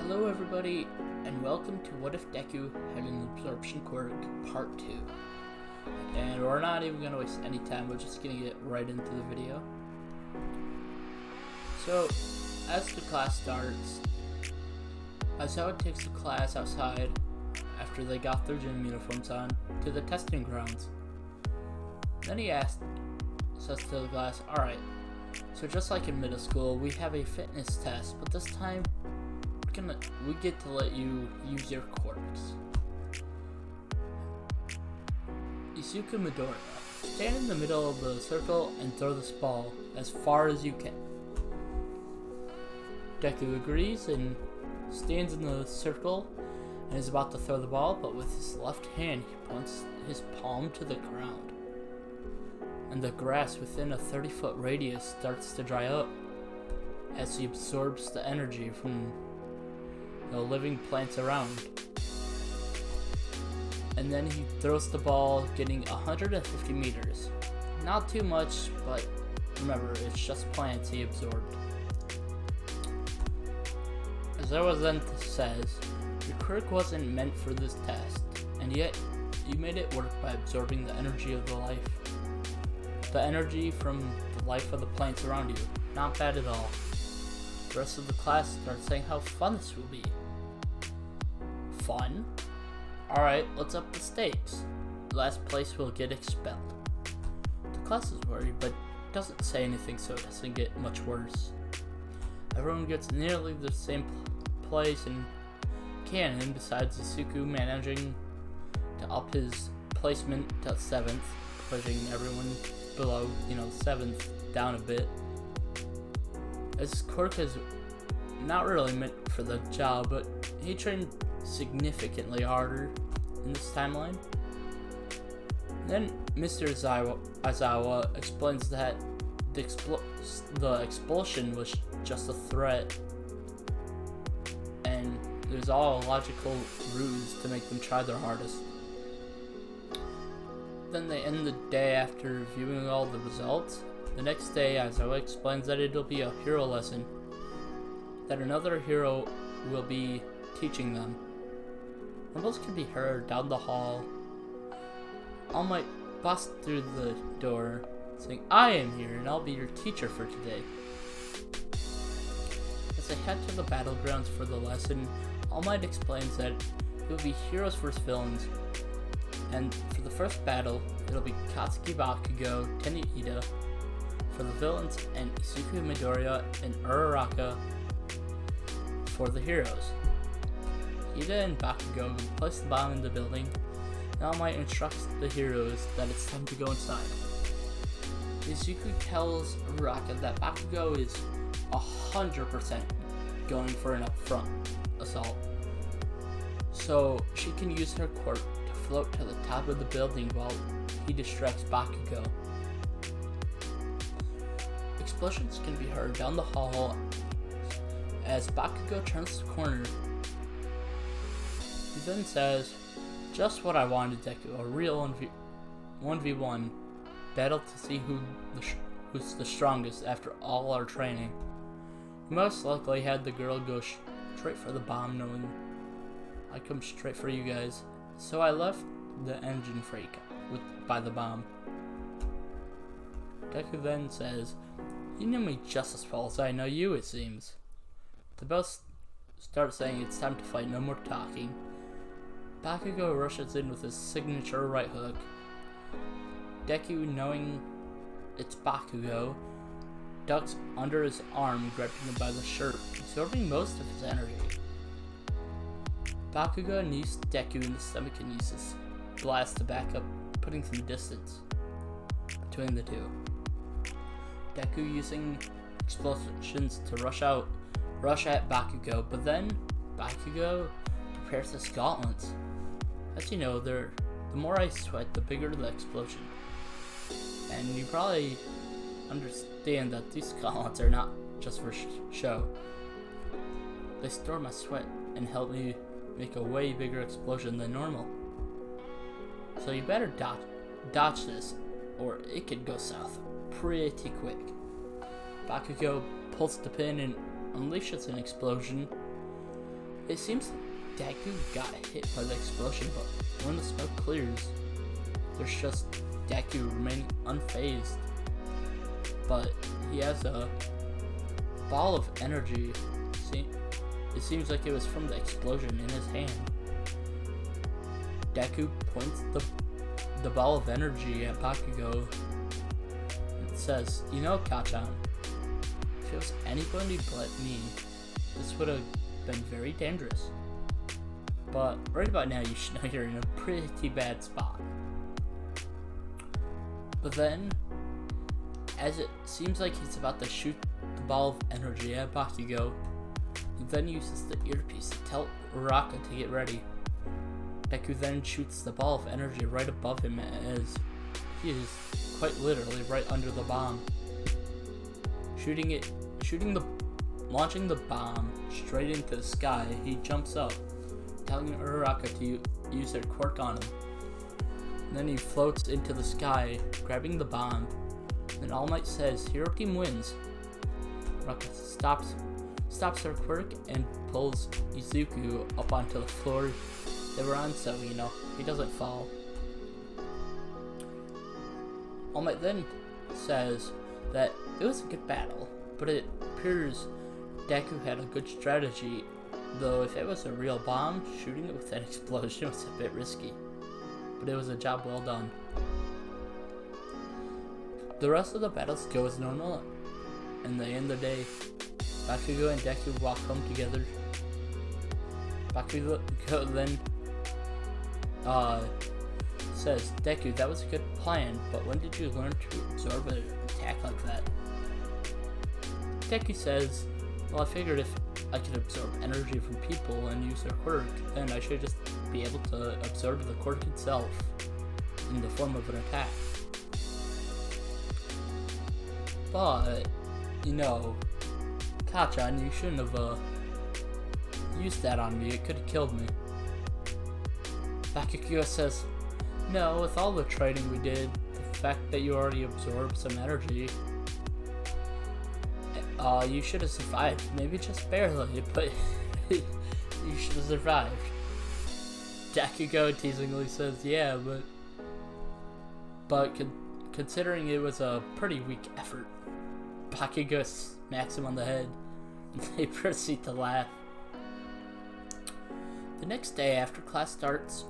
Hello everybody, and welcome to What If Deku Had an Absorption Quirk Part 2. And we're not even going to waste any time, we're just going to get right into the video. So, as the class starts, Aizawa takes the class outside after they got their gym uniforms on to the testing grounds. Then he says to the class, alright, so just like in middle school, we have a fitness test, but this time we get to let you use your quirks. Izuku Midoriya, stand in the middle of the circle and throw this ball as far as you can. Deku agrees and stands in the circle and is about to throw the ball, but with his left hand he points his palm to the ground. And the grass within a 30-foot radius starts to dry up as he absorbs the energy from the living plants around. And then he throws the ball, getting 150 meters. Not too much, but remember, it's just plants he absorbed. Aizawa then says, your quirk wasn't meant for this test, and yet you made it work by absorbing the energy of the life. The energy from the life of the plants around you. Not bad at all. The rest of the class starts saying how fun this will be. Fun? Alright, let's up the stakes. Last place will get expelled. The class is worried, but doesn't say anything, so it doesn't get much worse. Everyone gets nearly the same place in canon, besides Izuku managing to up his placement to 7th, pushing everyone below, 7th down a bit. His quirk is not really meant for the job, but he trained significantly harder in this timeline. Then Mr. Aizawa explains that the expulsion was just a threat, and there's all a logical ruse to make them try their hardest. Then they end the day after viewing all the results. The next day, Aizawa explains that it'll be a hero lesson, that another hero will be teaching them. Rumbles can be heard down the hall. All Might busts through the door, saying, I am here and I'll be your teacher for today. As they head to the battlegrounds for the lesson, All Might explains that it will be heroes versus villains. And for the first battle, it'll be Katsuki Bakugo, Teniida for the villains, and Izuku Midoriya and Uraraka for the heroes. Ida and Bakugo place the bomb in the building, and All Might instructs the heroes that it's time to go inside. Izuku tells Uraraka that Bakugo is 100% going for an upfront assault, so she can use her quirk to float to the top of the building while he distracts Bakugo. Explosions can be heard down the hall as Bakugo turns the corner. He then says, just what I wanted, Deku, a real 1v1 battle to see who's the strongest after all our training. He most likely had the girl go straight for the bomb, knowing I come straight for you guys, so I left the engine freak by the bomb. Deku then says, you know me just as well as I know you, it seems. They both start saying it's time to fight, no more talking. Bakugo rushes in with his signature right hook. Deku, knowing it's Bakugo, ducks under his arm, grabbing him by the shirt, absorbing most of his energy. Bakugo knees Deku in the stomach and uses blast to back up, putting some distance between the two. Deku using explosions to rush at Bakugo, but then Bakugo prepares his gauntlets. As you know, the more I sweat, the bigger the explosion. And you probably understand that these gauntlets are not just for show. They store my sweat and help me make a way bigger explosion than normal. So you better dodge this, or it could go south pretty quick. Bakugo pulls the pin and unleashes an explosion, It seems like Deku got hit by the explosion, but when the smoke clears, there's just Deku remaining unfazed. But he has a ball of energy. See, it seems like it was from the explosion in his hand. Deku points the ball of energy at Bakugo and says, "You know, Kachan, if it was anybody but me, this would have been very dangerous. But right about now, you should know you're in a pretty bad spot." But then, as it seems like he's about to shoot the ball of energy at Bakugo, he then uses the earpiece to tell Uraraka to get ready. Deku then shoots the ball of energy right above him as he is quite literally right under the bomb. Launching the bomb straight into the sky, he jumps up, telling Uraraka to use their quirk on him. And then he floats into the sky, grabbing the bomb. Then All Might says, "Hero Team wins." Uraraka stops her quirk and pulls Izuku up onto the floor they were on, so he doesn't fall. All Might then says that it was a good battle, but it appears Deku had a good strategy, though if it was a real bomb, shooting it with an explosion was a bit risky. But it was a job well done. The rest of the battles go as normal, and the end of the day, Bakugo and Deku walk home together. Bakugo then says, "Deku, that was a good plan, but when did you learn to absorb an attack like that?" Deku says, "Well, I figured if I could absorb energy from people and use their quirk, then I should just be able to absorb the quirk itself in the form of an attack. But, Kachan, you shouldn't have used that on me. It could have killed me." Bakugo says, "No, with all the training we did, the fact that you already absorbed some energy, you should have survived. Maybe just barely, but you should have survived." Deku teasingly says, "Yeah, but considering it was a pretty weak effort." Bakugo smacks him on the head, and they proceed to laugh. The next day after class starts,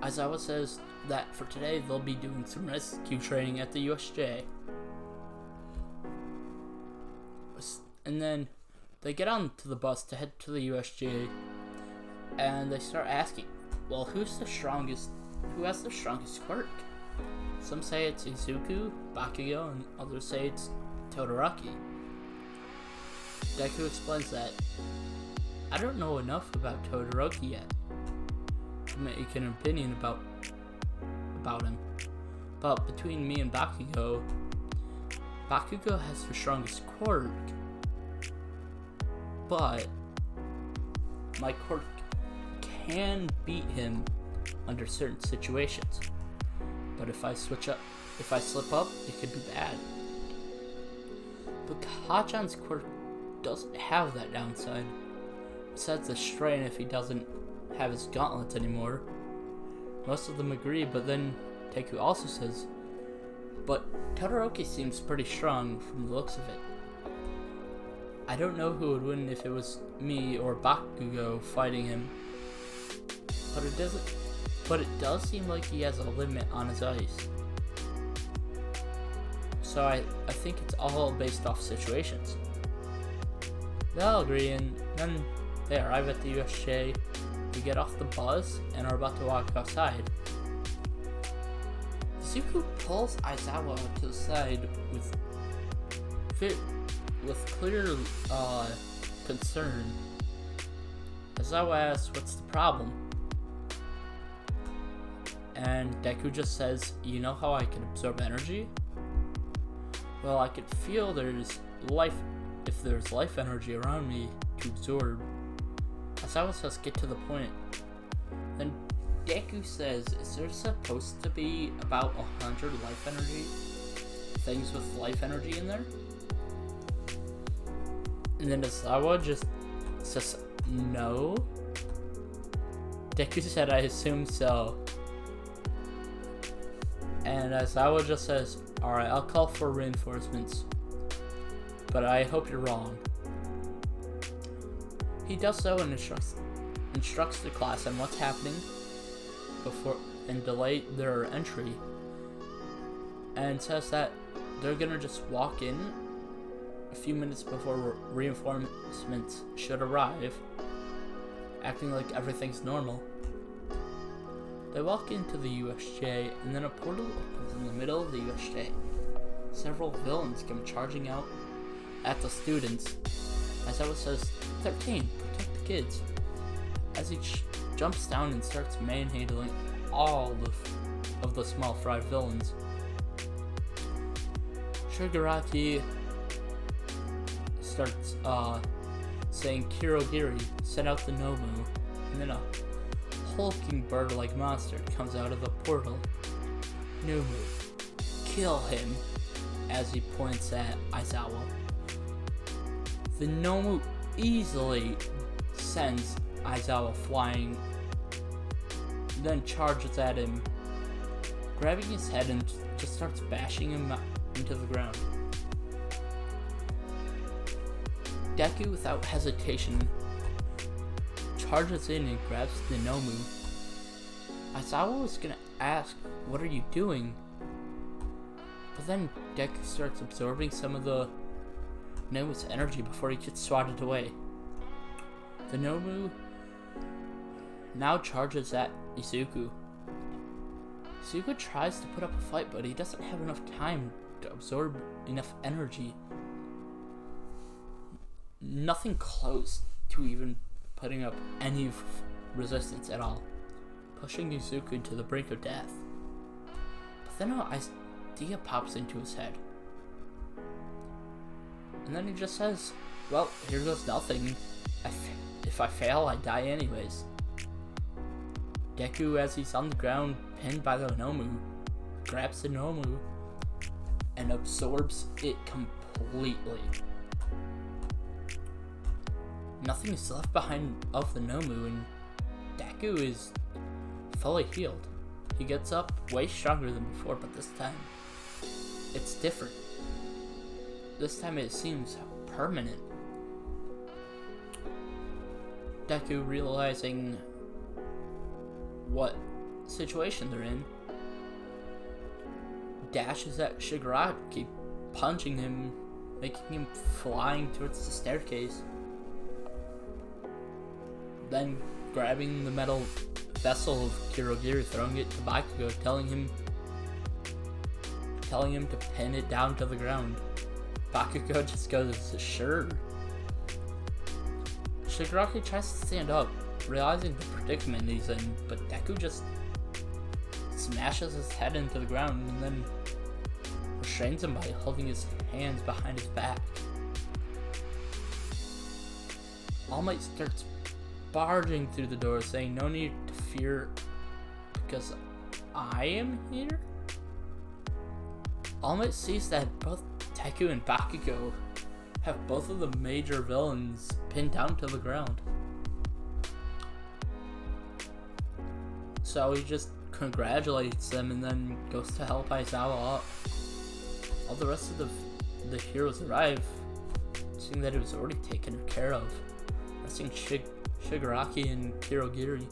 Aizawa says that for today they'll be doing some rescue training at the USJ. And then they get onto the bus to head to the USJ, and they start asking, "Well, who has the strongest quirk?" Some say it's Izuku, Bakugo, and others say it's Todoroki. Deku explains that, "I don't know enough about Todoroki yet to make an opinion about him. But between me and Bakugo has the strongest quirk. But my quirk can beat him under certain situations. But if I slip up, it could be bad. But Kachan's quirk doesn't have that downside. Besides the strain if he doesn't have his gauntlets anymore." Most of them agree, but then Deku also says, "But Todoroki seems pretty strong from the looks of it. I don't know who would win if it was me or Bakugo fighting him. But it does seem like he has a limit on his ice. So I think it's all based off situations." They all agree, and then they arrive at the USJ. They get off the bus and are about to walk outside. Izuku pulls Aizawa to the side with clear concern. Aizawa asks, "What's the problem?" And Deku just says, "You know how I can absorb energy? Well, I could feel there's life energy around me to absorb." Aizawa says, "Get to the point." Then Deku says, "Is there supposed to be about 100 life energy things with life energy in there?" And then Aizawa just says, no. Deku said, I assume so. And Aizawa just says, alright, I'll call for reinforcements. But I hope you're wrong. He does so and instructs the class on what's happening before and delay their entry. And says that they're gonna just walk in a few minutes before reinforcements should arrive, acting like everything's normal. They walk into the USJ, and then a portal opens in the middle of the USJ. Several villains come charging out at the students. Aizawa says, 13, protect the kids. As he jumps down and starts manhandling all of the small fry villains. Shigaraki starts saying Kirogiri, send out the Nomu, and then a hulking bird-like monster comes out of the portal. Nomu, kill him, as he points at Aizawa. The Nomu easily sends Aizawa flying, then charges at him, grabbing his head and just starts bashing him into the ground. Deku, without hesitation, charges in and grabs the Nomu. Aizawa was gonna ask, what are you doing? But then Deku starts absorbing some of the Nomu's energy before he gets swatted away. The Nomu now charges at Izuku. Izuku tries to put up a fight, but he doesn't have enough time to absorb enough energy. Nothing close to even putting up any resistance at all, pushing Izuku to the brink of death. But then an idea pops into his head. And then he just says, well, here goes nothing. If I fail, I die anyways. Deku, as he's on the ground, pinned by the Nomu, grabs the Nomu and absorbs it completely. Nothing is left behind of the Nomu, and Deku is fully healed. He gets up way stronger than before, but this time it's different. This time it seems permanent. Deku, realizing what situation they're in, dashes at Shigaraki, punching him, making him flying towards the staircase. Then grabbing the metal vessel of Kirogiri, throwing it to Bakugo, telling him to pin it down to the ground. Bakugo just goes, sure. Shigaraki tries to stand up, realizing the predicament he's in, but Deku just smashes his head into the ground and then restrains him by holding his hands behind his back. All Might starts barging through the door, saying, no need to fear because I am here? All Might sees that both Deku and Bakugo have both of the major villains pinned down to the ground. So he just congratulates them and then goes to help Aizawa up. All the rest of the heroes arrive, seeing that it was already taken care of, resting Shigaraki and Kirogiri.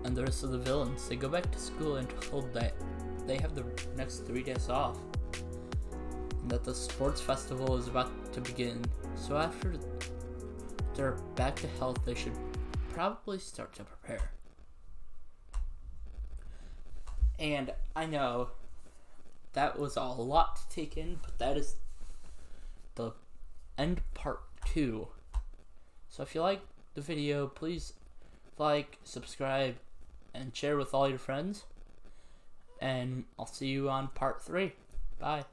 And the rest of the villains, they go back to school and told that they have the next 3 days off, and that the sports festival is about to begin. So after they're back to health, they should probably start to prepare. And I know that was a lot to take in, but that is the end part 2. So if you like the video, please like, subscribe, and share with all your friends. And I'll see you on part 3. Bye.